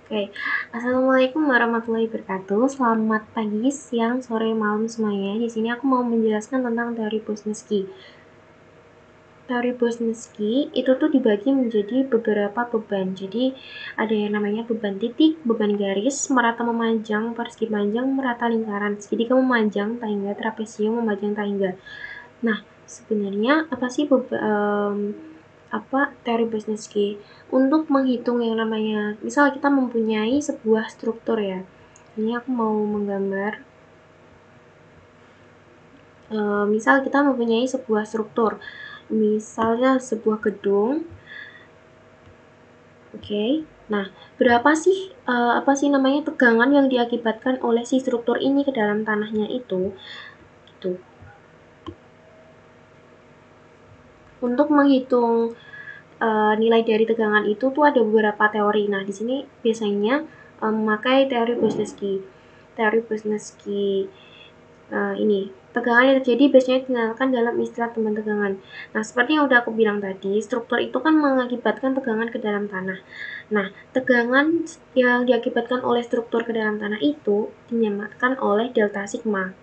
Oke, Assalamualaikum warahmatullahi wabarakatuh. Selamat pagi, siang, sore, malam semuanya. Di sini aku mau menjelaskan tentang teori Bushnetsky. Teori Bushnetsky itu tuh dibagi menjadi beberapa beban. Jadi ada yang namanya beban titik, beban garis, merata memanjang, persegi panjang, merata lingkaran, segitiga memanjang, tangga, trapesium memanjang tangga. Nah, sebenarnya apa sih teori Bushnetsky? Untuk menghitung yang namanya, misal kita mempunyai sebuah struktur ya. Ini aku mau menggambar. Misal kita mempunyai sebuah struktur, misalnya sebuah gedung. Oke. Nah, berapa sih tegangan yang diakibatkan oleh si struktur ini ke dalam tanahnya itu? Gitu. Untuk menghitung nilai dari tegangan itu tuh ada beberapa teori. Nah, di sini biasanya memakai teori Bushnetsky. Teori Bushnetsky ini tegangan yang terjadi biasanya dinyatakan dalam istilah teman tegangan. Nah, seperti yang udah aku bilang tadi, struktur itu kan mengakibatkan tegangan ke dalam tanah. Nah, tegangan yang diakibatkan oleh struktur ke dalam tanah itu dinamakan oleh delta sigma.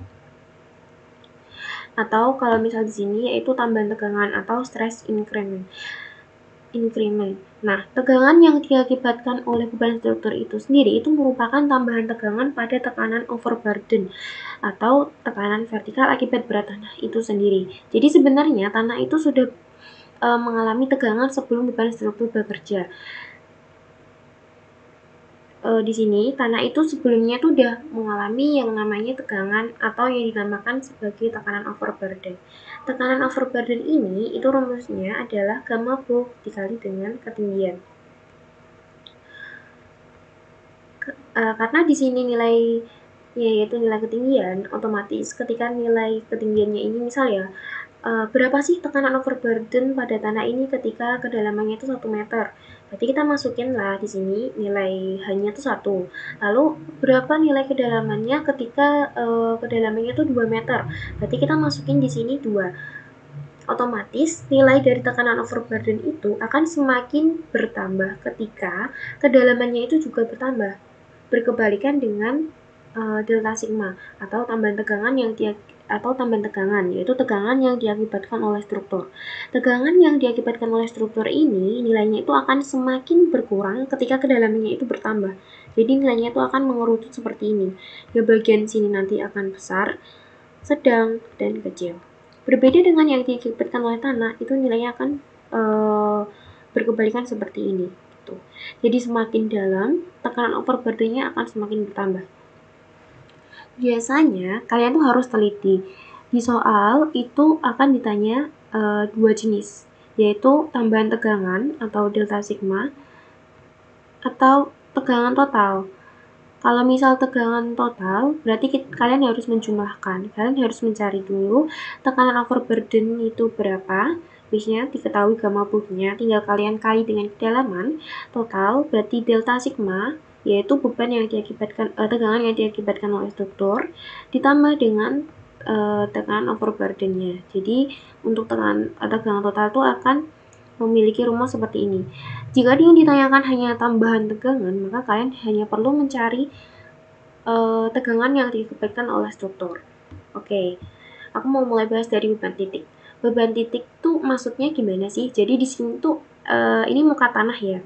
Atau kalau misal di sini yaitu tambahan tegangan atau stress increment. Nah, tegangan yang diakibatkan oleh beban struktur itu sendiri itu merupakan tambahan tegangan pada tekanan overburden atau tekanan vertikal akibat berat tanah itu sendiri. Jadi sebenarnya tanah itu sudah mengalami tegangan sebelum beban struktur bekerja. Di sini tanah itu sebelumnya tuh udah mengalami yang namanya tegangan atau yang dinamakan sebagai tekanan overburden. Tekanan overburden ini itu rumusnya adalah gamma Bu dikali dengan ketinggian. Karena di sini nilai yaitu nilai ketinggian, otomatis ketika nilai ketinggiannya ini misal ya, berapa sih tekanan overburden pada tanah ini ketika kedalamannya itu 1 meter. Berarti kita masukin lah di sini nilai hanya itu 1. Lalu berapa nilai kedalamannya ketika kedalamannya itu 2 meter. Berarti kita masukin di sini 2. Otomatis nilai dari tekanan overburden itu akan semakin bertambah ketika kedalamannya itu juga bertambah. Berkebalikan dengan delta sigma atau tambahan tegangan yaitu tegangan yang diakibatkan oleh struktur. Tegangan yang diakibatkan oleh struktur ini nilainya itu akan semakin berkurang ketika kedalamannya itu bertambah. Jadi nilainya itu akan mengerucut seperti ini. Di bagian sini nanti akan besar, sedang, dan kecil. Berbeda dengan yang diakibatkan oleh tanah, itu nilainya akan berkebalikan seperti ini. Gitu. Jadi semakin dalam, tekanan overburdennya akan semakin bertambah. Biasanya kalian tuh harus teliti. Di soal itu akan ditanya 2 jenis, yaitu tambahan tegangan atau delta sigma atau tegangan total. Kalau misal tegangan total, berarti kalian harus menjumlahkan. Kalian harus mencari dulu tekanan overburden itu berapa. Biasanya diketahui gamma bunya, tinggal kalian kali dengan kedalaman. Total berarti delta sigma, yaitu beban yang diakibatkan tegangan yang diakibatkan oleh struktur, ditambah dengan tekanan overburdennya. Jadi untuk tegangan total itu akan memiliki rumus seperti ini. Jika yang ditanyakan hanya tambahan tegangan, maka kalian hanya perlu mencari tegangan yang diakibatkan oleh struktur. Oke, aku mau mulai bahas dari beban titik. Beban titik tuh maksudnya gimana sih? Jadi di sini tuh ini muka tanah ya.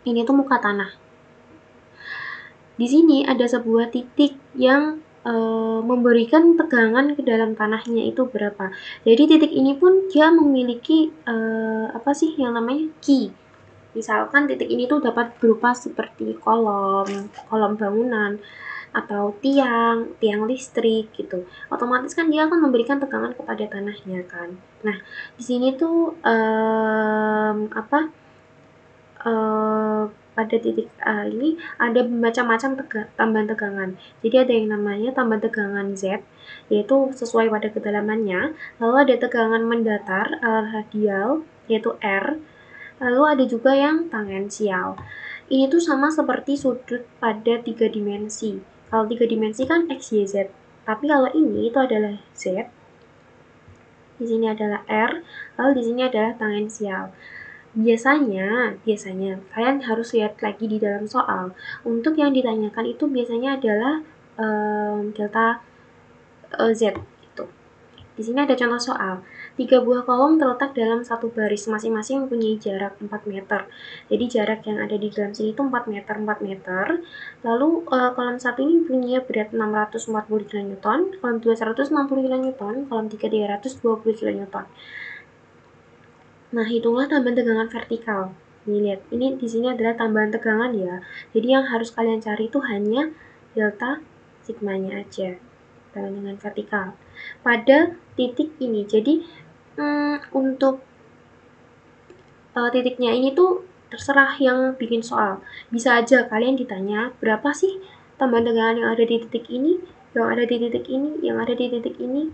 Ini tuh muka tanah. Di sini ada sebuah titik yang memberikan tegangan ke dalam tanahnya itu berapa. Jadi titik ini pun dia memiliki yang namanya key. Misalkan titik ini tuh dapat berupa seperti kolom bangunan, atau tiang listrik gitu. Otomatis kan dia akan memberikan tegangan kepada tanahnya kan. Nah, di sini tuh pada titik A ini ada macam-macam tambahan tegangan. Jadi ada yang namanya tambahan tegangan Z, yaitu sesuai pada kedalamannya. Lalu ada tegangan mendatar radial, yaitu R. Lalu ada juga yang tangensial. Ini tuh sama seperti sudut pada 3 dimensi. Kalau 3 dimensi kan X, Y, Z. Tapi kalau ini itu adalah Z. Di sini adalah R, lalu di sini adalah tangensial. Biasanya kalian harus lihat lagi di dalam soal. Untuk yang ditanyakan itu biasanya adalah delta Z gitu. Di sini ada contoh soal. 3 buah kolom terletak dalam satu baris, masing-masing mempunyai jarak 4 meter. Jadi jarak yang ada di dalam sini itu 4 meter, 4 meter. Lalu kolom 1 ini punya berat 640 kN, kolom 2 160 kN, kolom 3 320 kN. Nah, hitunglah tambahan tegangan vertikal. Nih, lihat. Ini di sini adalah tambahan tegangan ya. Jadi yang harus kalian cari itu hanya delta sigmanya aja. Tambahan tegangan vertikal. Pada titik ini. Jadi, untuk titiknya ini tuh terserah yang bikin soal. Bisa aja kalian ditanya, berapa sih tambahan tegangan yang ada di titik ini, yang ada di titik ini, yang ada di titik ini.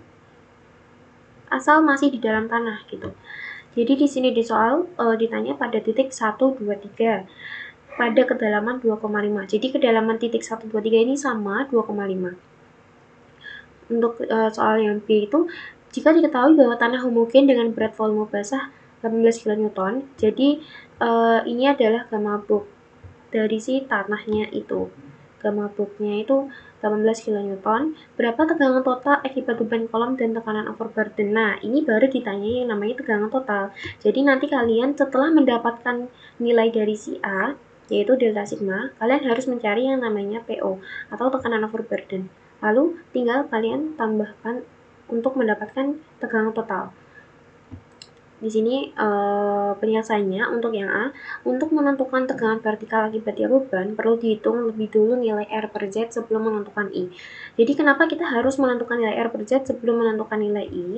Asal masih di dalam tanah gitu. Jadi di sini di soal ditanya pada titik 1, 2, 3 pada kedalaman 2,5. Jadi kedalaman titik 1, 2, 3 ini sama 2,5. Untuk soal yang B itu, jika diketahui bahwa tanah homogen dengan berat volume basah 18 kN, jadi ini adalah gamma bulk dari si tanahnya itu. Gamma bulknya itu 18 kN. Berapa tegangan total akibat beban kolom dan tekanan overburden? Nah, ini baru ditanya yang namanya tegangan total. Jadi nanti kalian setelah mendapatkan nilai dari si A, yaitu delta sigma, kalian harus mencari yang namanya PO atau tekanan overburden. Lalu tinggal kalian tambahkan untuk mendapatkan tegangan total. Di sini penyelesaiannya untuk yang A, untuk menentukan tegangan vertikal akibat tiap beban perlu dihitung lebih dulu nilai R per Z sebelum menentukan I. Jadi kenapa kita harus menentukan nilai R per Z sebelum menentukan nilai I?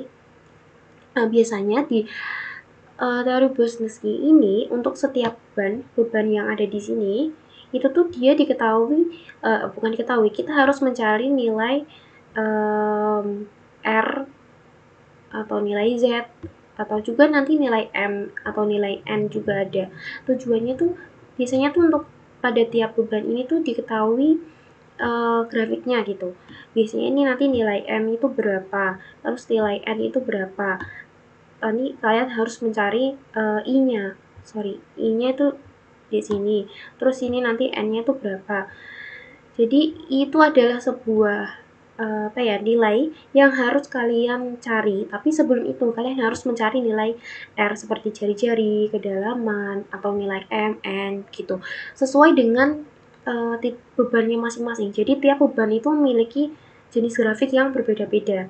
Nah, biasanya di teori Bosniewski ini untuk setiap beban yang ada di sini itu tuh dia diketahui bukan diketahui, kita harus mencari nilai R atau nilai Z atau juga nanti nilai M atau nilai N juga ada. Tujuannya tuh biasanya tuh untuk pada tiap beban ini tuh diketahui grafiknya gitu. Biasanya ini nanti nilai M itu berapa, terus nilai N itu berapa. Ini kalian harus mencari I-nya. I-nya itu di sini. Terus ini nanti N-nya itu berapa. Jadi itu adalah sebuah nilai yang harus kalian cari. Tapi sebelum itu kalian harus mencari nilai R seperti jari-jari, kedalaman, atau nilai M, N gitu. Sesuai dengan bebannya masing-masing. Jadi tiap beban itu memiliki jenis grafik yang berbeda-beda.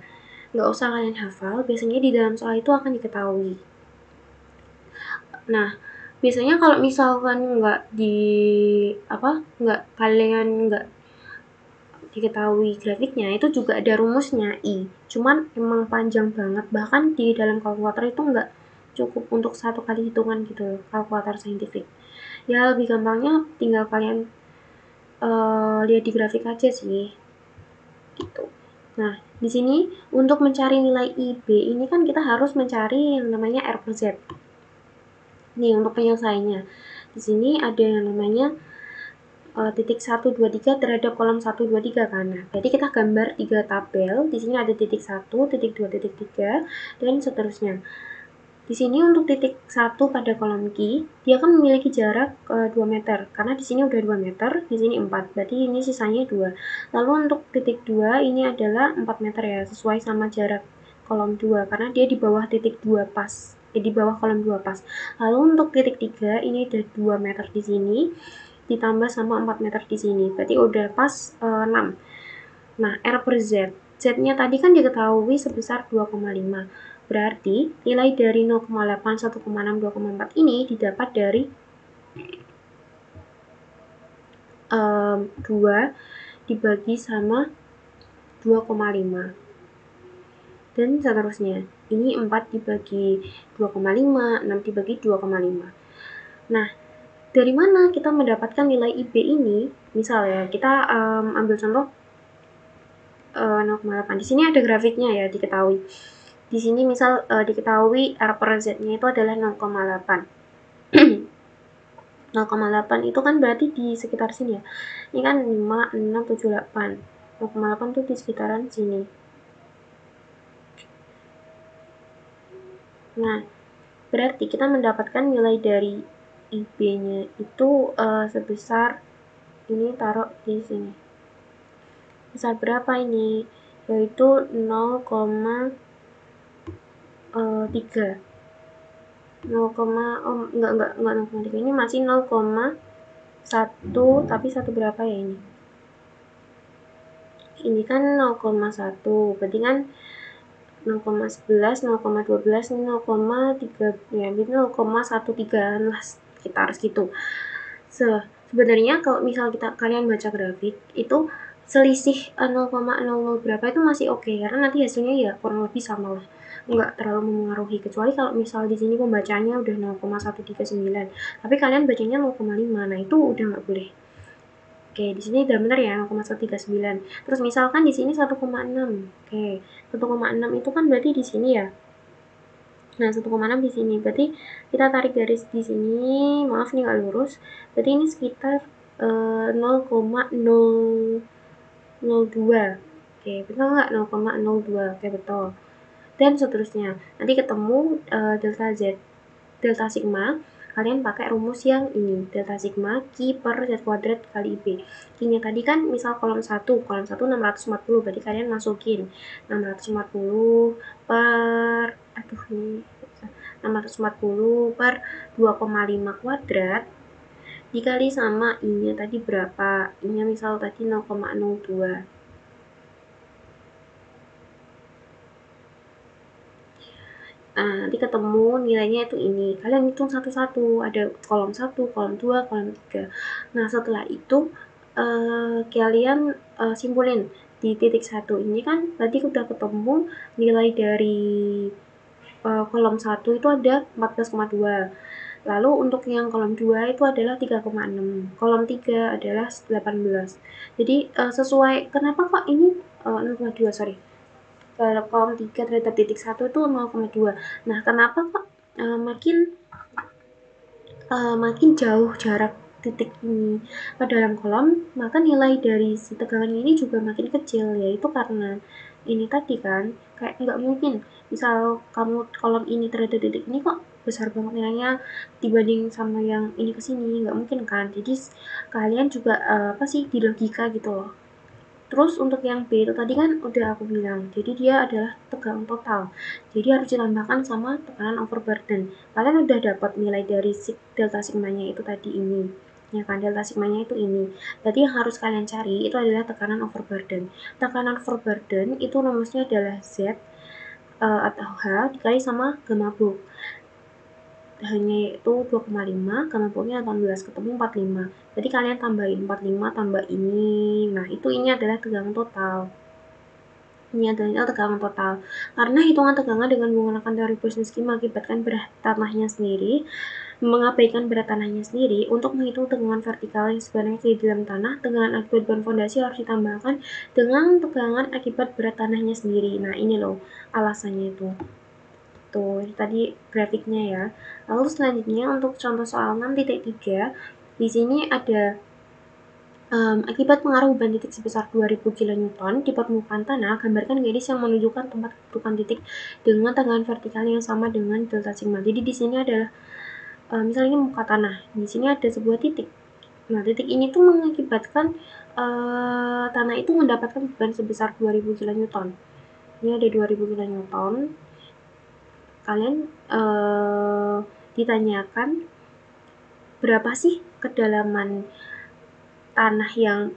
Nggak usah kalian hafal, biasanya di dalam soal itu akan diketahui. Nah, biasanya kalau misalkan kalian nggak diketahui grafiknya, itu juga ada rumusnya I. Cuman emang panjang banget, bahkan di dalam kalkulator itu nggak cukup untuk satu kali hitungan gitu loh, kalkulator saintifik. Ya lebih gampangnya tinggal kalian lihat di grafik aja sih. Gitu. Nah, di sini untuk mencari nilai IB ini kan kita harus mencari yang namanya R per Z. Nih untuk penyelesaiannya. Di sini ada yang namanya titik 1, 2, 3 terhadap kolom 1, 2, 3 kan. Nah, jadi kita gambar 3 tabel. Di sini ada titik 1, titik 2, titik 3 dan seterusnya. Di sini untuk titik 1 pada kolom Q, dia kan memiliki jarak 2 meter. Karena di sini udah 2 meter, di sini 4. Berarti ini sisanya 2. Lalu untuk titik 2 ini adalah 4 meter ya, sesuai sama jarak kolom 2 karena dia di bawah titik 2 pas. Di bawah kolom 2 pas. Lalu untuk titik 3 ini ada 2 meter di sini ditambah sama 4 meter di sini. Berarti udah pas 6. Nah, R per Z. Z-nya tadi kan diketahui sebesar 2,5. Berarti nilai dari 0,8, 1,6, 2,4 ini didapat dari 2 dibagi sama 2,5. Dan seterusnya. Ini 4 dibagi 2,5, 6 dibagi 2,5. Nah, dari mana kita mendapatkan nilai IB ini? Misalnya, kita ambil contoh 0,8. Di sini ada grafiknya ya, diketahui. Di sini misal diketahui R per Z-nya itu adalah 0,8. 0,8 itu kan berarti di sekitar sini ya. Ini kan 5, 6, 7, 8. 0,8 itu di sekitaran sini. Nah, Berarti kita mendapatkan nilai dari IB-nya itu sebesar, ini taruh di sini. Besar berapa ini? Yaitu 0,3. 0, enggak 0,3. Ini masih 0,1, tapi satu berapa ya ini? Ini kan 0,1, berarti kan 0,11, 0,12, 0,3, ya, 0,13 lah, sekitar segitu. Sebenarnya kalau misal kalian baca grafik itu selisih 0,00 berapa itu masih oke, karena nanti hasilnya ya kurang lebih sama lah, nggak terlalu mempengaruhi, kecuali kalau misal di sini pembacanya udah 0,139 tapi kalian bacanya 0,5, nah itu udah nggak boleh. Oke, di sini udah bener ya 0,139. Terus misalkan di sini 1,6. Oke, 1,6 itu kan berarti di sini ya. Nah, 1,6 di sini. Berarti kita tarik garis di sini. Maaf nih nggak lurus. Berarti ini sekitar 0,002. Oke, betul nggak? 0,02. Oke, betul. Dan seterusnya. Nanti ketemu delta Z, delta sigma. Kalian pakai rumus yang ini, delta sigma Q per Z kuadrat kali IB. Q-nya tadi kan misal kolom 1 640, berarti kalian masukin 640 per 2,5 kuadrat dikali sama I-nya tadi berapa? I-nya misal tadi 0,02. Nah, nanti ketemu nilainya itu ini. Kalian hitung satu-satu. Ada kolom 1, kolom 2, kolom 3. Nah, setelah itu kalian simpulin di titik 1 ini kan berarti udah ketemu nilai dari kolom 1 itu ada 14,2. Lalu untuk yang kolom 2 itu adalah 3,6. Kolom 3 adalah 18. Jadi sesuai, kenapa kok ini 0,2, sorry. Kolom 3 terhadap titik 1 itu 0,2. Nah, kenapa kok makin jauh jarak titik ini ke dalam kolom, maka nilai dari si tegangan ini juga makin kecil, yaitu karena ini tadi kan, kayak nggak mungkin misal kamu kolom ini terhadap titik ini kok besar banget nilainya dibanding sama yang ini kesini, nggak mungkin kan. Jadi kalian juga di logika gitu loh. Terus untuk yang B itu tadi kan udah aku bilang, jadi dia adalah tegangan total. Jadi harus ditambahkan sama tekanan overburden. Kalian udah dapat nilai dari delta sigmanya itu tadi ini. Ya kan, delta sigmanya itu ini. Berarti yang harus kalian cari itu adalah tekanan overburden. Tekanan overburden itu rumusnya adalah Z atau H dikali sama gamma bulk. Hanya itu 2,5, gamma bulknya 18, ketemu 45. Jadi kalian tambahin 45 tambah ini. Nah, ini adalah tegangan total. Ini adalah tegangan total. Karena hitungan tegangan dengan menggunakan teori Brusniski mengakibatkan berat tanahnya sendiri, mengabaikan berat tanahnya sendiri. Untuk menghitung tegangan vertikal yang sebenarnya di dalam tanah, tegangan akibat beban fondasi harus ditambahkan dengan tegangan akibat berat tanahnya sendiri. Nah, ini loh alasannya itu. Tuh, tadi grafiknya ya. Lalu selanjutnya untuk contoh soal 6.3, di sini ada akibat pengaruh beban titik sebesar 2000 kN di permukaan tanah, gambarkan garis yang menunjukkan tempat kedudukan titik dengan tegangan vertikal yang sama dengan delta sigma. Jadi di sini adalah misalnya ini muka tanah, di sini ada sebuah titik. Nah, titik ini tuh mengakibatkan tanah itu mendapatkan beban sebesar 2000 kN. Ini ada 2000 kN. Kalian ditanyakan berapa sih kedalaman tanah yang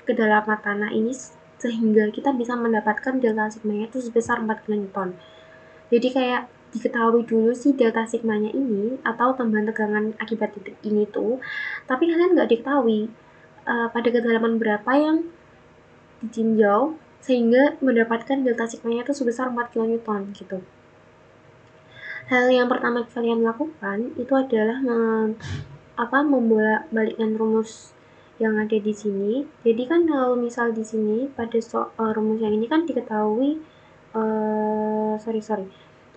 kedalaman tanah ini sehingga kita bisa mendapatkan delta sigmanya itu sebesar 4 kN. Jadi kayak diketahui dulu sih delta sigmanya ini atau tambahan tegangan akibat titik ini tuh, tapi kalian nggak diketahui pada kedalaman berapa yang ditinjau sehingga mendapatkan delta sigmanya itu sebesar 4 kN gitu. Hal yang pertama kalian lakukan itu adalah membolak-balikkan rumus yang ada di sini. Jadi kan kalau misal di sini pada rumus yang ini kan diketahui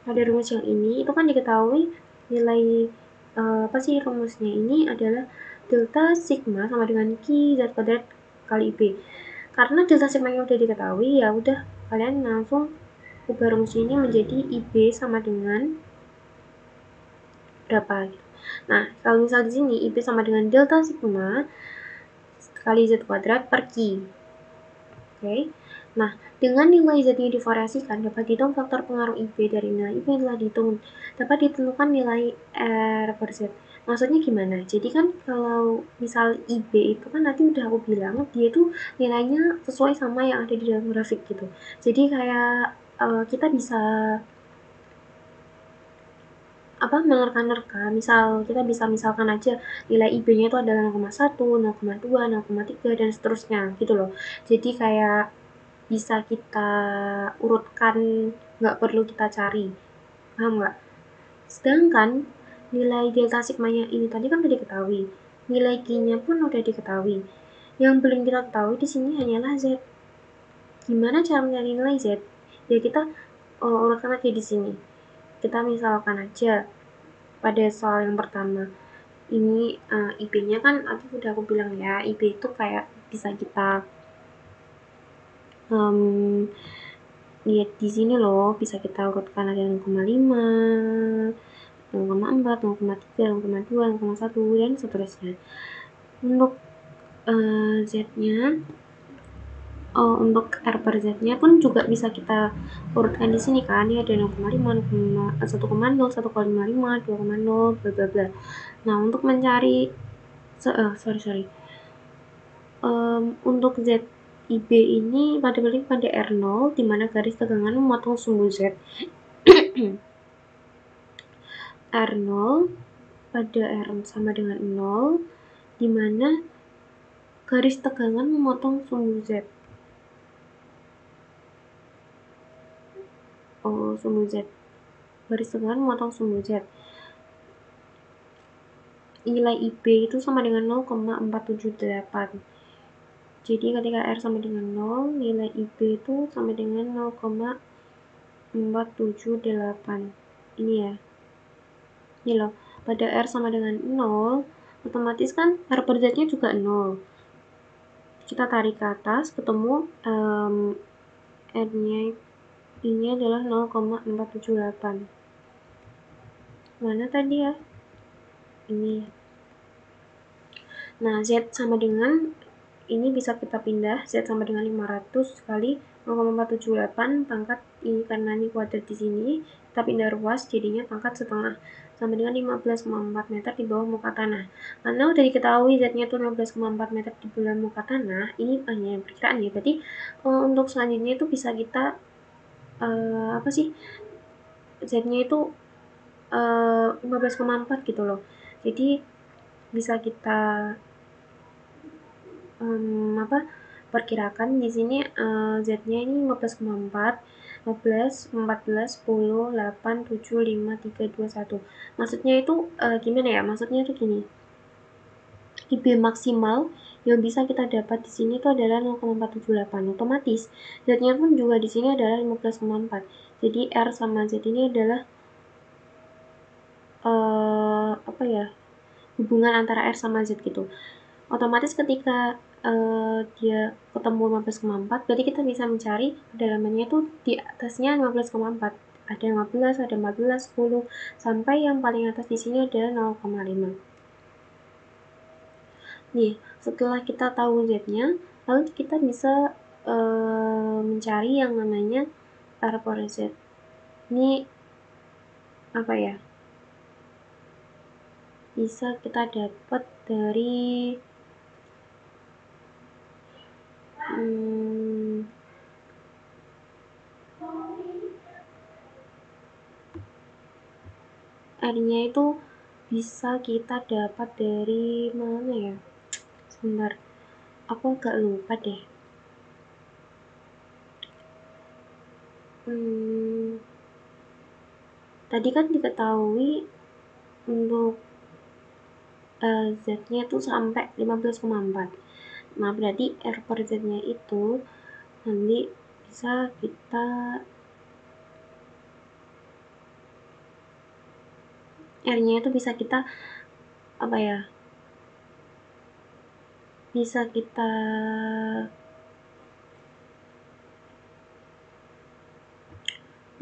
pada rumus yang ini itu kan diketahui nilai rumusnya ini adalah delta sigma sama dengan Q Z kuadrat kali IB. Karena delta sigma yang udah diketahui, ya udah kalian langsung ubah rumus ini menjadi IB sama dengan berapa gitu. Nah, kalau misal di sini IP sama dengan delta sigma kali Z kuadrat per Q. Oke. Nah, dengan nilai Z-nya divariasikan, dapat dihitung faktor pengaruh IP dari nilai IP yang telah dihitung. Dapat ditentukan nilai R per Z. Maksudnya gimana? Jadi kan kalau misal IB itu kan nanti udah aku bilang, dia tuh nilainya sesuai sama yang ada di dalam grafik gitu. Jadi kayak kita bisa menerka-nerka, misal kita bisa misalkan aja nilai IB-nya itu adalah 0,1, 0,2, 0,3 dan seterusnya gitu loh. Jadi kayak bisa kita urutkan, nggak perlu kita cari, paham nggak? Sedangkan nilai delta sigmanya ini tadi kan udah diketahui, nilai Q-nya pun udah diketahui. Yang belum kita ketahui di sini hanyalah Z. Gimana cara mencari nilai Z? Ya kita urutkan aja di sini. Kita misalkan aja pada soal yang pertama ini IP-nya kan udah aku bilang ya, IP itu kayak bisa kita lihat di sini loh, bisa kita urutkan ada 0,5, 0,4, 0,3, 0,2, 0,1 dan seterusnya. Untuk Z-nya, untuk R per Z-nya pun juga bisa kita urutkan di sini kan, ini ada 0,5, 1,0, 1,55, 2,0, bla bla bla. Nah, untuk mencari untuk Z IB ini pada R0, di mana garis tegangan memotong sumbu Z. R0 pada R sama dengan 0, di mana garis tegangan memotong sumbu Z. Sumbu Z. Garis tegangan memotong sumbu Z. Nilai IB itu sama dengan 0,478. Jadi ketika R sama dengan 0, nilai IB itu sama dengan 0,478. Ini ya. Ini loh, pada R sama dengan 0, otomatis kan R per Z-nya juga 0. Kita tarik ke atas, ketemu R-nya ini adalah 0,478. Mana tadi ya? Ini. Nah, Z sama dengan, ini bisa kita pindah, Z sama dengan 500 kali 0,478 pangkat ini, karena ini kuadrat di sini, kita pindah ruas, jadinya pangkat setengah, sama dengan 15,4 meter di bawah muka tanah. Karena udah diketahui Z-nya itu 15,4 meter di bawah muka tanah, ini hanya perkiraan ya, berarti untuk selanjutnya itu bisa kita Z-nya itu 15,4 gitu loh. Jadi bisa kita perkirakan di sini Z-nya ini 15,4, 15, 14, 10, 8, 7, 5, 3, 2, 1. Maksudnya itu gimana ya? Maksudnya itu gini. IB maksimal yang bisa kita dapat di sini itu adalah 0,478. Otomatis Z-nya pun juga di sini adalah 15,4. Jadi R sama Z ini adalah hubungan antara R sama Z gitu. Otomatis ketika dia ketemu 15,4, berarti kita bisa mencari kedalamannya itu di atasnya 15,4. Ada 15, ada 14, 10, sampai yang paling atas di sini ada 0,5. Nih, setelah kita tahu Z-nya, lalu kita bisa mencari yang namanya R per Z. Ini bisa kita dapat dari R-nya itu bisa kita dapat dari mana ya? Sebentar, aku agak lupa deh. Tadi kan diketahui untuk Z-nya itu sampai 15,4. Nah, berarti R per Z-nya itu nanti bisa kita R-nya itu bisa kita bisa kita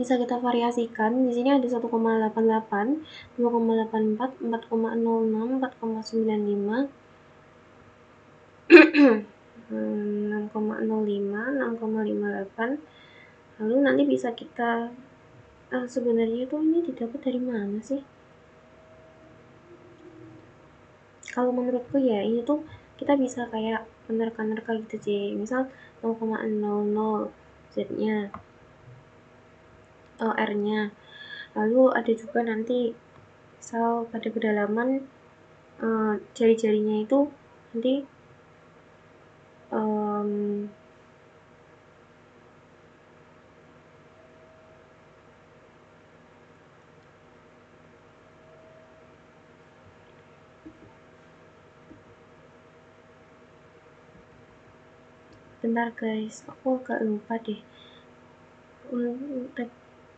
bisa kita variasikan. Di sini ada 1,88, 2,84, 4,06, 4,95, 6,05, 6,58. Lalu nanti bisa kita sebenarnya tuh ini didapat dari mana sih? Kalau menurutku ya ini tuh kita bisa kayak menerka-nerka gitu sih. Misal 0,00 Z-nya, R-nya. Lalu ada juga nanti misal pada kedalaman jari-jarinya itu nanti bentar guys, aku agak lupa deh.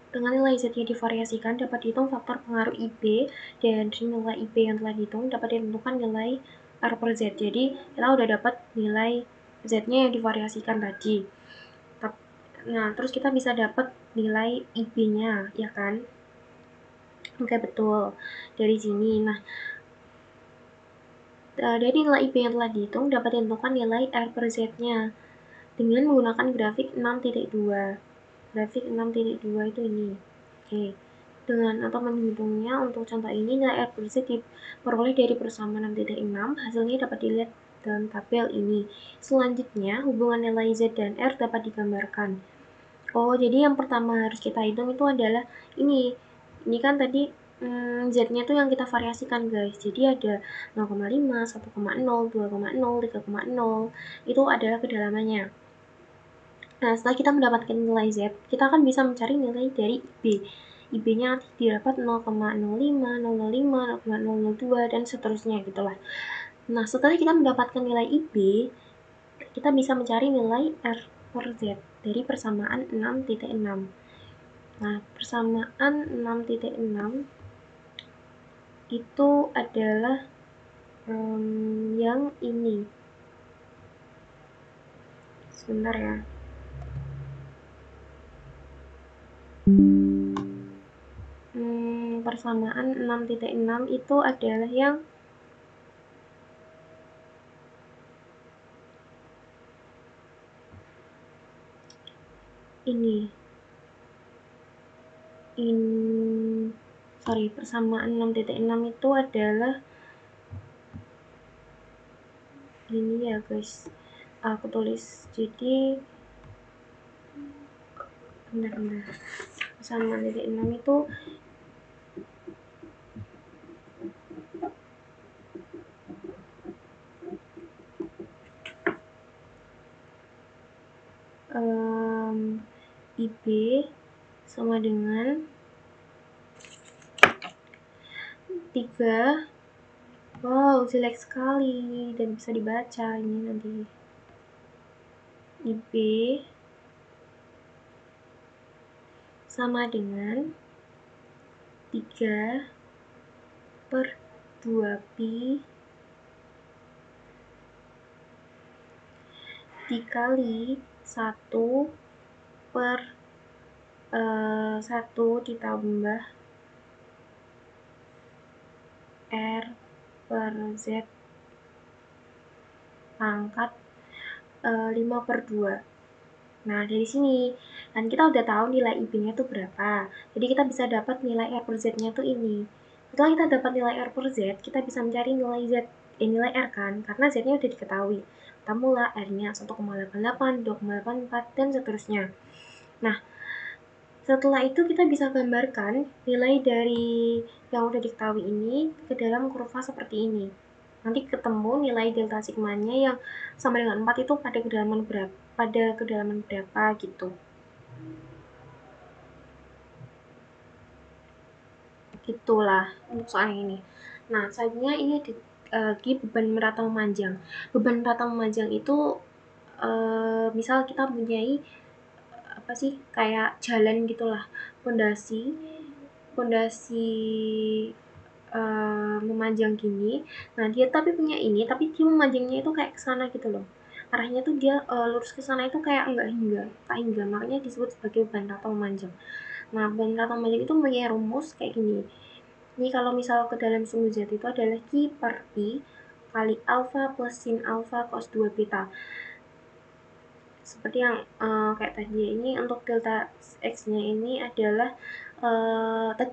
Dengan nilai Z-nya divariasikan, dapat dihitung faktor pengaruh IB, dan dari nilai IB yang telah dihitung dapat ditentukan nilai R per Z. Jadi kita udah dapat nilai Z-nya yang divariasikan tadi. Nah, terus kita bisa dapat nilai IB-nya, ya kan? Oke, betul. Dari sini. Nah, dari nilai IB yang telah dihitung dapat ditentukan nilai R per Z-nya dengan menggunakan grafik 6.2. Grafik 6.2 itu ini. Oke. Dengan atau menghitungnya untuk contoh ini nilai R per Z diperoleh dari persamaan 6.6. Hasilnya dapat dilihat dalam tabel ini. Selanjutnya, hubungan nilai Z dan R dapat digambarkan. Oh, jadi yang pertama harus kita hitung itu adalah ini. Ini kan tadi Z-nya tuh yang kita variasikan, guys. Jadi ada 0,5, 1,0, 2,0, 3,0. Itu adalah kedalamannya. Nah, setelah kita mendapatkan nilai Z, kita akan bisa mencari nilai dari IB. IB-nya didapat 0,05, 0,05, 0,002, dan seterusnya gitulah. Nah, setelah kita mendapatkan nilai IB, kita bisa mencari nilai R per Z dari persamaan 6.6. Nah, persamaan 6.6 itu adalah yang ini. Sebentar ya. Persamaan 6.6 itu adalah yang ini. Persamaan 6.6 itu adalah ini ya guys, aku tulis. Jadi bentar, persamaan 6.6 itu IB sama dengan 3. Wow, jelek sekali dan bisa dibaca ini nanti. IB sama dengan 3 per 2pi dikali 1 per 1 ditambah R per Z pangkat 5 per 2. Nah, dari sini kan kita udah tahu nilai IB-nya tuh berapa. Jadi kita bisa dapat nilai R per Z-nya tuh ini. Setelah kita dapat nilai R per Z, kita bisa mencari nilai R kan, karena Z-nya udah diketahui. Kita mulai R-nya 1,88, 2,84, dan seterusnya. Nah, setelah itu kita bisa gambarkan nilai dari yang udah diketahui ini ke dalam kurva seperti ini. Nanti ketemu nilai delta sigmanya yang sama dengan 4 itu pada kedalaman berapa gitu. Itulah untuk soal ini. Nah, selanjutnya ini lagi beban merata memanjang. Beban merata memanjang itu misal kita mempunyai kayak jalan gitulah, pondasi memanjang gini. Nah, dia tapi punya ini, tapi dia memanjangnya itu kayak ke sana gitu loh. Arahnya tuh dia lurus ke sana itu kayak enggak hingga, tak hingga. Makanya disebut sebagai beban merata memanjang. Nah, beban kantong panjang itu mempunyai rumus kayak gini. Ini kalau misal ke dalam sumbu Z itu adalah Q per I kali alfa plus sin alfa cos 2 beta. Seperti yang kayak tadi, ini untuk delta X-nya ini adalah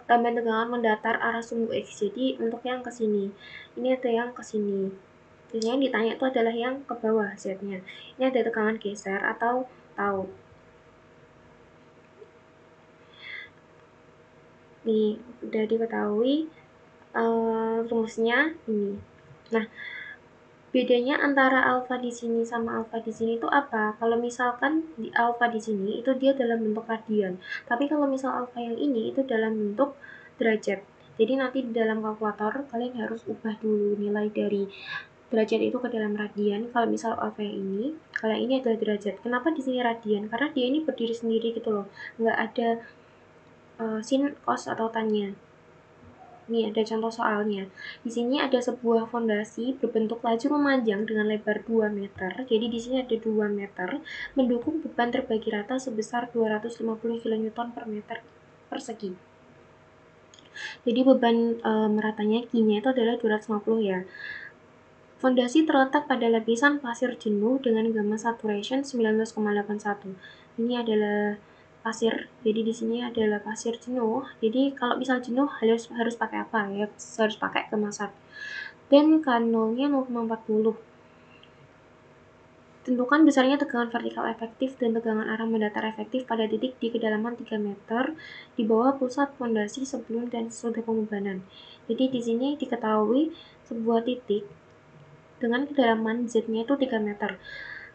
tambahan tegangan mendatar arah sumbu X. Jadi untuk yang ke sini, ini ada yang ke sini. Jadi yang ditanya itu adalah yang ke bawah Z-nya. Ini ada tegangan geser atau tau. Nih, udah diketahui rumusnya ini. Nah, bedanya antara alfa di sini sama alfa di sini itu apa? Kalau misalkan di alfa di sini itu dia dalam bentuk radian. Tapi kalau misal alfa yang ini itu dalam bentuk derajat. Jadi nanti di dalam kalkulator kalian harus ubah dulu nilai dari derajat itu ke dalam radian. Kalau misal alfa yang ini, kalau yang ini adalah derajat. Kenapa di sini radian? Karena dia ini berdiri sendiri gitu loh. Nggak ada sin, cos atau tan-nya. Nih ada contoh soalnya. Di sini ada sebuah fondasi berbentuk laju memanjang dengan lebar 2 meter. Jadi di sini ada 2 meter mendukung beban terbagi rata sebesar 250 kN per meter persegi. Jadi beban meratanya Q-nya itu adalah 250 ya. Fondasi terletak pada lapisan pasir jenuh dengan gamma saturation 19,81. Ini adalah pasir. Jadi di sini adalah pasir jenuh. Jadi kalau misal jenuh harus pakai apa ya? Harus pakai gamma sat. Dan K0-nya 0,40. Tentukan besarnya tegangan vertikal efektif dan tegangan arah mendatar efektif pada titik di kedalaman 3 meter di bawah pusat fondasi sebelum dan sesudah pembebanan. Jadi di sini diketahui sebuah titik dengan kedalaman Z-nya itu 3 meter.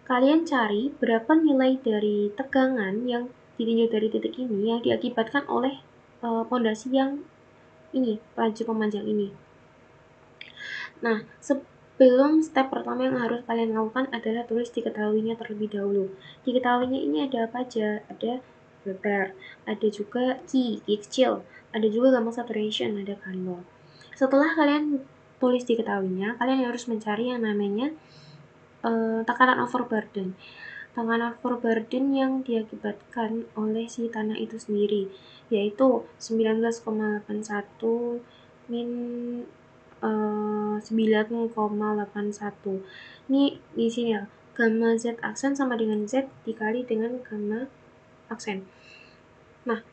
Kalian cari berapa nilai dari tegangan yang ditinjau dari titik ini yang diakibatkan oleh fondasi yang ini, laju pemanjang ini. Nah, sebelum step pertama yang harus kalian lakukan adalah tulis diketahuinya terlebih dahulu. Diketahuinya ini ada apa aja? Ada Weber, ada juga Q kecil, ada juga gamma saturation, ada Carnot. Setelah kalian tulis diketahuinya, kalian harus mencari yang namanya tekanan overburden. Tekanan overburden yang diakibatkan oleh si tanah itu sendiri, yaitu 19,81 min 9,81. Ini di sini ya, gamma Z aksen sama dengan Z dikali dengan gamma aksen. Nah,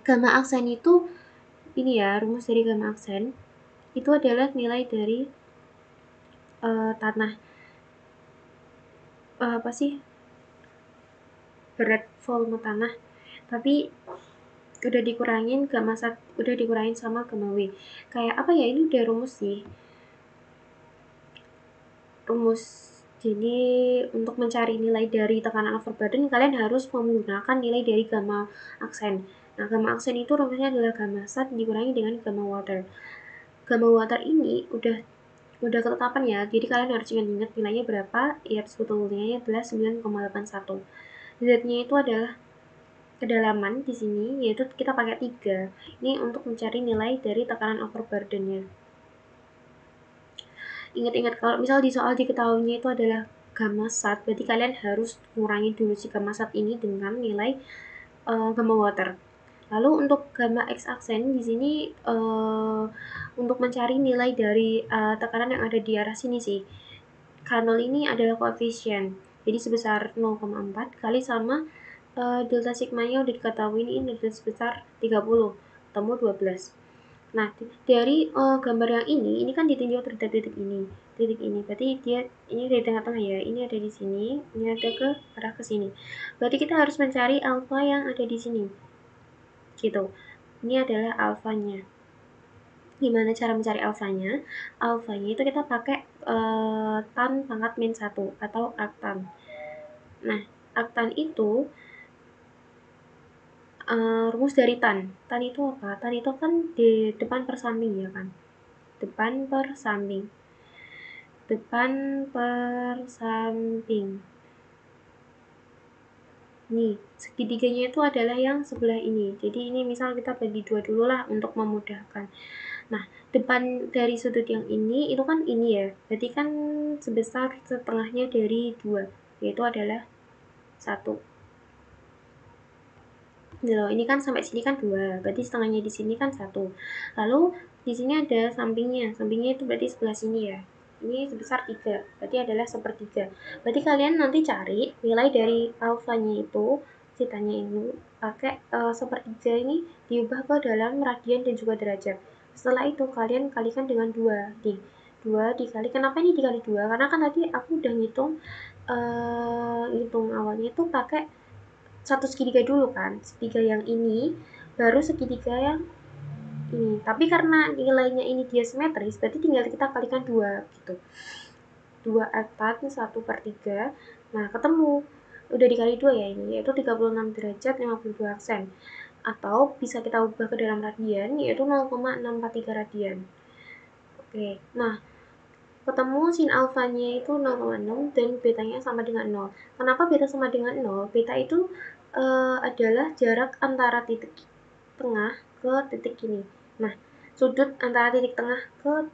gamma aksen itu ini ya, rumus dari gamma aksen itu adalah nilai dari tanah apa sih, berat volume tanah, tapi udah dikurangin gamma sat, udah dikurangin sama gamma W. Kayak apa ya, ini udah rumus sih, rumus. Jadi untuk mencari nilai dari tekanan overburden kalian harus menggunakan nilai dari gamma aksen. Nah, gamma aksen itu rumusnya adalah gamma sat dikurangi dengan gamma water. Gamma water ini udah ketetapan ya, jadi kalian harus ingat nilainya berapa. Ya, sebetulnya adalah 9,81. Z-nya itu adalah kedalaman di sini, yaitu kita pakai 3. Ini untuk mencari nilai dari tekanan overburden-nya. Ingat-ingat kalau misal di soal diketahuinya itu adalah gamma sat, berarti kalian harus kurangi dulu si gamma sat ini dengan nilai gamma water. Lalu untuk gamma X aksen di sini untuk mencari nilai dari tekanan yang ada di arah sini sih. K0 ini adalah koefisien. Jadi sebesar 0,4 kali sama delta sigma-nya udah diketahui ini adalah sebesar 30, ketemu 12. Nah, dari gambar yang ini kan ditinjau terhadap titik ini. Berarti dia ini dari tengah-tengah ya. Ini ada di sini, ini ada ke arah ke sini. Berarti kita harus mencari alfa yang ada di sini. Gitu. Ini adalah alfanya. Gimana cara mencari alfanya? Alfanya itu kita pakai tan pangkat min 1 atau arctan. Nah, arctan itu rumus dari tan. Tan itu apa? Tan itu kan di depan per samping ya kan? Depan per samping. Nih, segitiganya itu adalah yang sebelah ini. Jadi ini misal kita bagi 2 dulu lah untuk memudahkan. Nah, depan dari sudut yang ini itu kan ini ya. Berarti kan sebesar setengahnya dari 2, yaitu adalah 1. Nih loh, ini kan sampai sini kan 2, berarti setengahnya di sini kan 1. Lalu di sini ada sampingnya. Sampingnya itu berarti sebelah sini ya. Ini sebesar 3, berarti adalah 1/3. Berarti kalian nanti cari nilai dari alfanya itu, titanya ini, pakai 1/3 ini diubah ke dalam radian dan juga derajat. Setelah itu kalian kalikan dengan 2. Nih, 2 dikali, kenapa ini dikali 2? Karena kan tadi aku udah ngitung awalnya itu pakai satu segitiga dulu kan, segitiga yang ini baru segitiga yang ini, tapi karena nilainya ini dia simetris berarti tinggal kita kalikan 2 gitu, 2 akan 1/3. Nah ketemu, udah dikali 2 ya, ini yaitu 36 derajat 52 aksen, atau bisa kita ubah ke dalam radian yaitu 0,643 radian. Oke, nah ketemu sin alfanya itu 0,6 dan betanya sama dengan 0. Kenapa beta sama dengan 0? Beta itu adalah jarak antara titik tengah ke titik ini. Nah, sudut antara titik tengah ke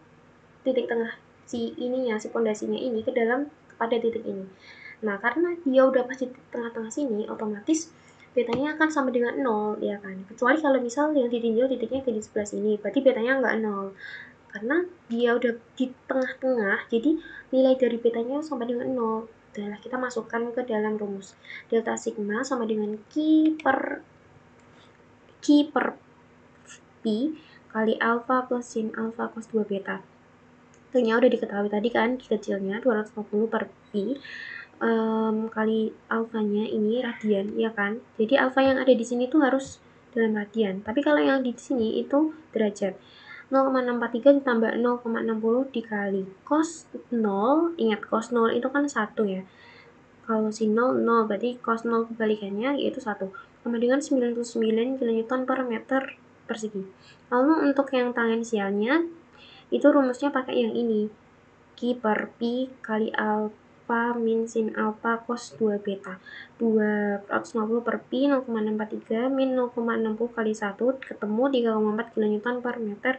titik tengah si ininya, si pondasinya ini ke dalam pada titik ini. Nah, karena dia udah pas di tengah-tengah sini, otomatis betanya akan sama dengan 0, ya kan? Kecuali kalau misal yang ditinjau titiknya ke di sebelah sini, berarti betanya nggak 0. Karena dia udah di tengah-tengah, jadi nilai dari betanya sama dengan 0. Adalah kita masukkan ke dalam rumus. Delta sigma sama dengan Q per Pi kali alfa plus sin alfa cos 2 beta. Itunya udah diketahui tadi kan, kecilnya 250 per Pi kali alfanya ini radian, ya kan? Jadi alfa yang ada di sini tuh harus dalam radian. Tapi kalau yang di sini itu derajat. 0,643 ditambah 0,60 dikali cos 0, ingat cos 0 itu kan 1 ya. Kalau sin 0, 0, berarti cos 0 kebalikannya yaitu 1. Sama dengan 99 kN per meter persegi. Lalu untuk yang tangensialnya, itu rumusnya pakai yang ini. Q per Pi kali alfa min sin alfa cos 2 beta. 250 per Pi 0,643 min 0,60 kali 1 ketemu 3,4 kN per meter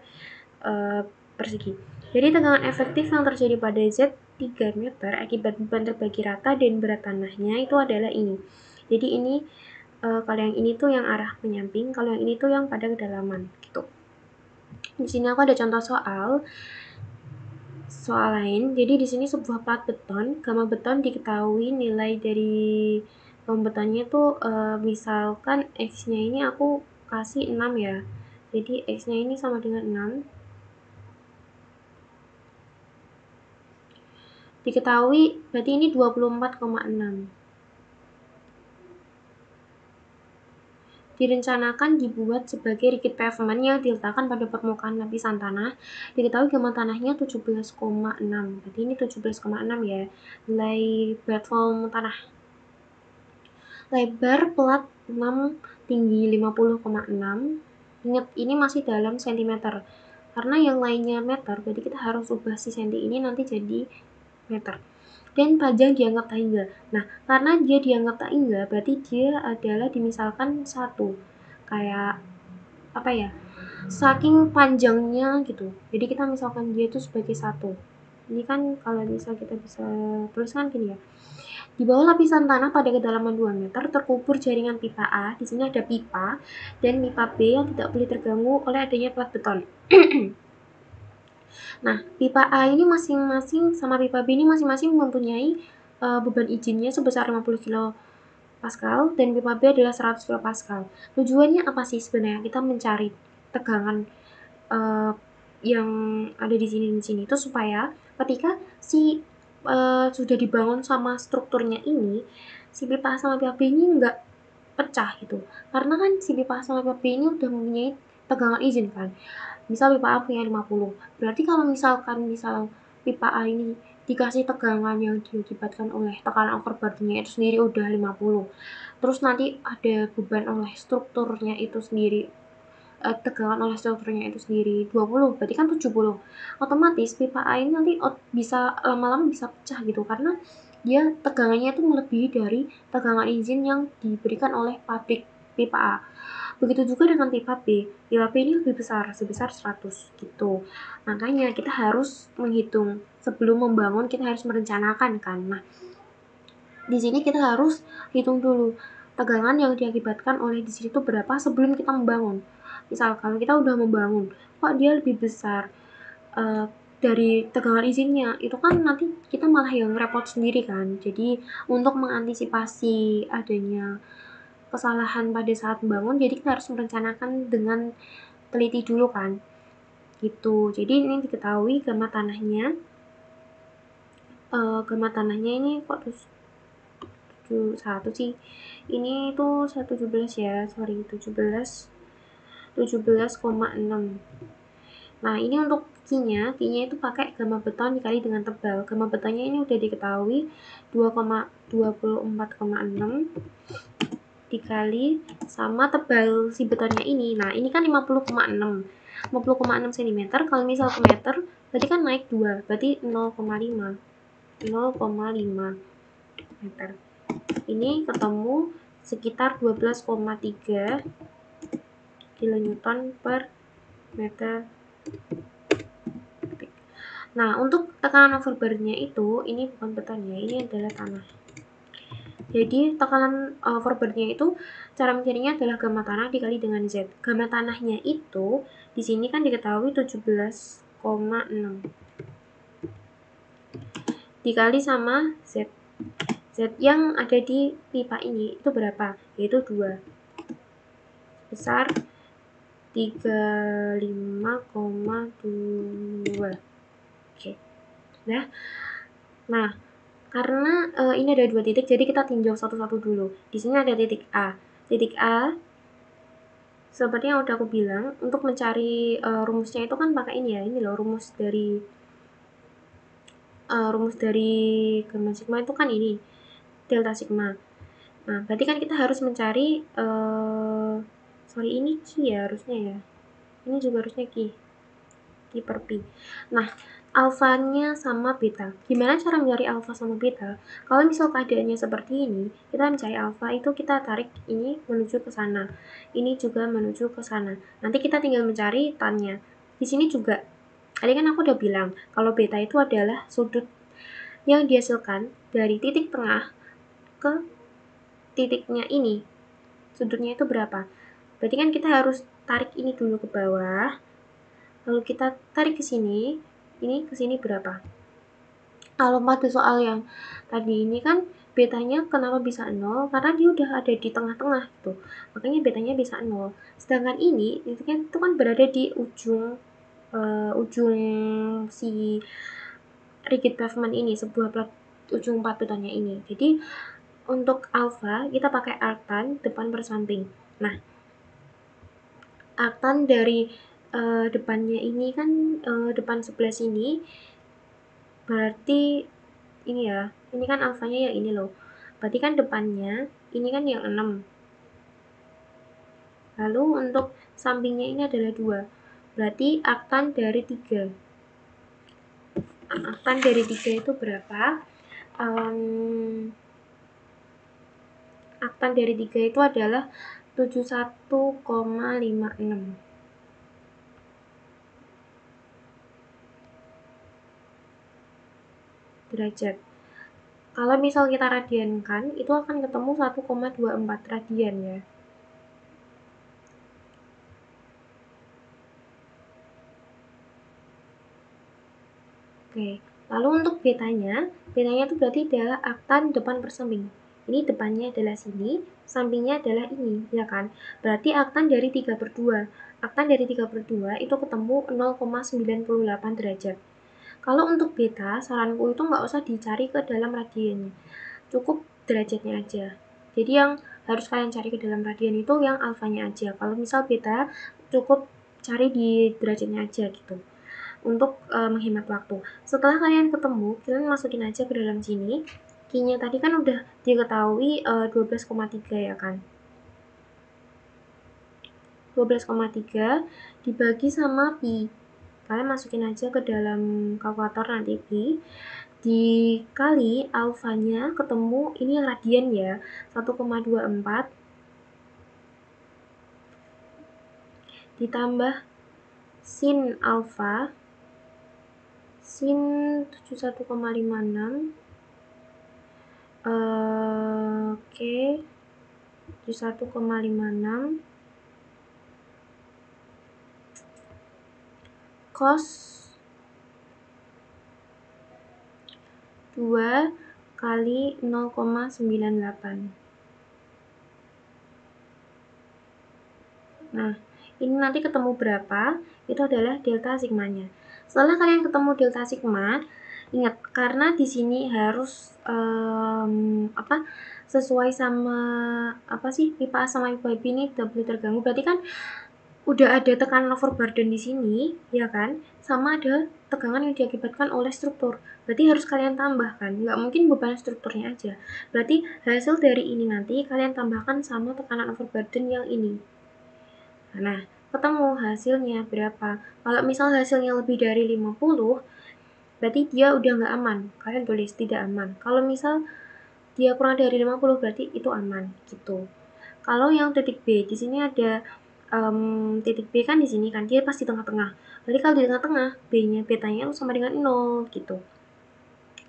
persegi. Jadi tegangan efektif yang terjadi pada Z 3 meter akibat beban terbagi rata dan berat tanahnya itu adalah ini. Jadi ini kalau yang ini tuh yang arah menyamping, kalau yang ini tuh yang pada kedalaman gitu. Di sini aku ada contoh soal lain. Jadi di sini sebuah plat beton, gamma beton diketahui nilai dari gamma betonnya itu misalkan X-nya ini aku kasih 6 ya. Jadi X-nya ini sama dengan 6. Diketahui berarti ini 24,6. Direncanakan dibuat sebagai rigid pavement yang diletakkan pada permukaan lapisan tanah. Diketahui gambar tanahnya 17,6. Berarti ini 17,6 ya. Nilai platform tanah. Lebar plat 6, tinggi 50,6. Ingat ini masih dalam sentimeter. Karena yang lainnya meter, berarti kita harus ubah si senti ini nanti jadi meter. Dan panjang dianggap tak hingga. Nah, karena dia dianggap tak hingga, berarti dia adalah dimisalkan 1. Kayak apa ya? Saking panjangnya gitu. Jadi kita misalkan dia itu sebagai 1. Ini kan kalau misal kita bisa tuliskan gini ya. Di bawah lapisan tanah pada kedalaman 2 meter terkubur jaringan pipa A. Di sini ada pipa dan pipa B yang tidak boleh terganggu oleh adanya plat beton. Nah, pipa A ini masing-masing sama pipa B ini masing-masing mempunyai beban izinnya sebesar 50 kilo Pascal dan pipa B adalah 100 kilo Pascal. Tujuannya apa sih sebenarnya? Kita mencari tegangan yang ada di sini itu supaya ketika si sudah dibangun sama strukturnya ini, si pipa A sama pipa B ini enggak pecah gitu. Karena kan si pipa A sama pipa B ini udah mempunyai tegangan izin kan. Misal pipa A punya 50. Berarti kalau misalkan pipa A ini dikasih tegangan yang diakibatkan oleh tekanan overburdennya itu sendiri udah 50. Terus nanti ada beban oleh strukturnya itu sendiri, tegangan oleh strukturnya itu sendiri 20, berarti kan 70. Otomatis pipa A ini nanti bisa lama-lama bisa pecah gitu karena dia tegangannya itu melebihi dari tegangan izin yang diberikan oleh pabrik pipa A. Begitu juga dengan pipa B. Pipa B ini lebih besar, sebesar 100 gitu. Makanya kita harus menghitung sebelum membangun, kita harus merencanakan kan. Nah, di sini kita harus hitung dulu tegangan yang diakibatkan oleh di sini tuh berapa sebelum kita membangun. Misalkan kita udah membangun, kok dia lebih besar dari tegangan izinnya, itu kan nanti kita malah yang repot sendiri kan. Jadi untuk mengantisipasi adanya kesalahan pada saat membangun, jadi kita harus merencanakan dengan teliti dulu kan, gitu. Jadi ini diketahui gama tanahnya ini kok terus 71 sih, ini tuh 117 ya, sorry 17,6. Nah ini untuk Q-nya itu pakai gama beton dikali dengan tebal. Gama betonnya ini udah diketahui 2,24,6 dikali sama tebal si betonnya ini. Nah ini kan 50,6 cm. Kalau misal ke meter berarti kan naik 2, berarti 0,5 meter. Ini ketemu sekitar 12,3 kilonewton per meter. Nah, untuk tekanan overburdennya itu, ini bukan beton ya, ini adalah tanah. Jadi, tekanan overburdennya itu, cara mencarinya adalah gamma tanah dikali dengan Z. Gamma tanahnya itu, di sini kan diketahui 17,6. Dikali sama Z. Z yang ada di pipa ini, itu berapa? Yaitu 2. Besar 35,2. Oke. Nah, karena ini ada 2 titik, jadi kita tinjau satu-satu dulu. Di sini ada titik A. Titik A, seperti yang udah aku bilang, untuk mencari rumusnya itu kan pakai ini ya, ini loh rumus dari gamma sigma itu kan ini, delta sigma. Nah, berarti kan kita harus mencari, sorry ini Q ya harusnya ya. Ini juga harusnya Q per Pi. Nah, alfanya sama beta. Gimana cara mencari alfa sama beta? Kalau misal keadaannya seperti ini, kita mencari alfa itu kita tarik ini menuju ke sana. Ini juga menuju ke sana. Nanti kita tinggal mencari tannya. Di sini juga. Tadi kan aku udah bilang, kalau beta itu adalah sudut yang dihasilkan dari titik tengah ke titiknya ini. Sudutnya itu berapa? Berarti kan kita harus tarik ini dulu ke bawah. Lalu kita tarik ke sini, ini ke sini berapa? Kalau pada soal yang tadi ini kan betanya kenapa bisa 0? Karena dia udah ada di tengah-tengah gitu. Makanya betanya bisa 0. Sedangkan ini itu kan berada di ujung si rigid pavement ini, ujung plat betonnya ini. Jadi untuk alfa kita pakai arctan depan per samping. Nah, arctan dari depannya ini kan depan sebelah sini, berarti ini ya, ini kan alfanya ya ini loh, berarti kan depannya ini kan yang 6, lalu untuk sampingnya ini adalah 2, berarti arctan dari 3. Arctan dari 3 itu berapa? Arctan dari 3 itu adalah 71,56 derajat. Kalau misal kita radiankan, itu akan ketemu 1,24 radian ya. Oke, lalu untuk betanya itu berarti adalah arctan depan per samping. Ini depannya adalah sini, sampingnya adalah ini, ya kan? Berarti arctan dari 3/2. Arctan dari 3/2 itu ketemu 0,98 derajat. Kalau untuk beta, saranku itu nggak usah dicari ke dalam radiannya, cukup derajatnya aja. Jadi yang harus kalian cari ke dalam radian itu yang alfanya aja. Kalau misal beta, cukup cari di derajatnya aja gitu, untuk menghemat waktu. Setelah kalian ketemu, kalian masukin aja ke dalam sini. Q-nya tadi kan udah diketahui 12,3 ya kan. 12,3 dibagi sama Pi. Kalian masukin aja ke dalam kalkulator nanti Pi. Dikali alfanya ketemu, ini yang radian ya, 1,24 ditambah sin alfa sin 71,56 oke di 1,56 cos 2 kali 0,98. Nah, ini nanti ketemu berapa, itu adalah delta sigmanya. Setelah kalian ketemu delta sigma, ingat, karena di sini harus sesuai sama pipa A sama pipa B ini tidak boleh terganggu. Berarti kan udah ada tekanan overburden di sini, ya kan? Sama ada tegangan yang diakibatkan oleh struktur. Berarti harus kalian tambahkan. Nggak mungkin beban strukturnya aja. Berarti hasil dari ini nanti kalian tambahkan sama tekanan overburden yang ini. Nah, ketemu hasilnya berapa? Kalau misal hasilnya lebih dari 50, berarti dia udah nggak aman. Kalian tulis tidak aman. Kalau misal dia kurang dari 50, berarti itu aman, gitu. Kalau yang titik B, di sini ada titik B kan di sini kan, dia pasti tengah-tengah. Berarti kalau di tengah-tengah, B-nya, betanya sama dengan 0, gitu.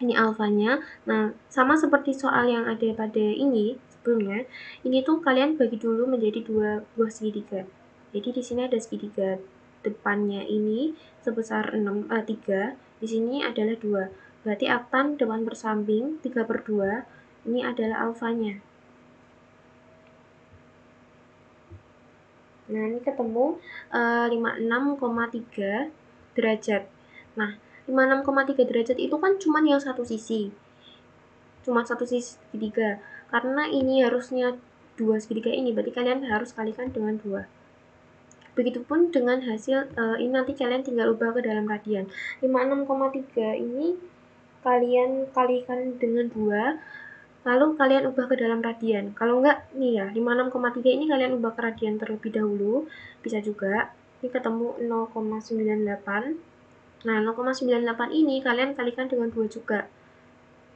Ini alfanya. Nah, sama seperti soal yang ada pada ini sebelumnya, ini tuh kalian bagi dulu menjadi dua buah segitiga. Jadi di sini ada segitiga depannya ini sebesar 3, di sini adalah 2. Berarti aktan depan bersamping 3/2, ini adalah alfanya. Nah, ini ketemu 56,3 derajat. Nah, 56,3 derajat itu kan cuma yang satu sisi. Cuma satu sisi segitiga. Karena ini harusnya 2 segitiga ini, berarti kalian harus kalikan dengan 2. Begitupun dengan hasil ini nanti kalian tinggal ubah ke dalam radian. 56,3 ini kalian kalikan dengan 2, lalu kalian ubah ke dalam radian. Kalau enggak, nih ya, 56,3 ini kalian ubah ke radian terlebih dahulu, bisa juga. Ini ketemu 0,98. Nah, 0,98 ini kalian kalikan dengan 2 juga.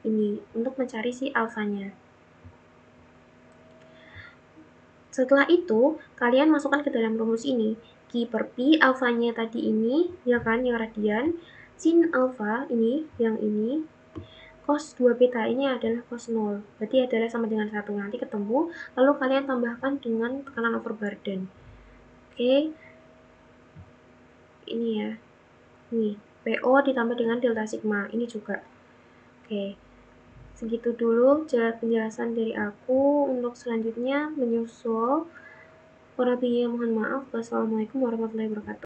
Ini untuk mencari si alfanya. Setelah itu, kalian masukkan ke dalam rumus ini. Q per P, alfanya tadi ini, ya kan, yang radian. Sin alfa ini, yang ini. Cos 2 beta ini adalah cos 0. Berarti adalah sama dengan 1. Nanti ketemu, lalu kalian tambahkan dengan tekanan overburden. Oke. Ini ya. Ini, PO ditambah dengan delta sigma. Ini juga. Oke. Segitu dulu penjelasan dari aku. Untuk selanjutnya menyusul. Kurang lebihnya mohon maaf. Wassalamualaikum warahmatullahi wabarakatuh.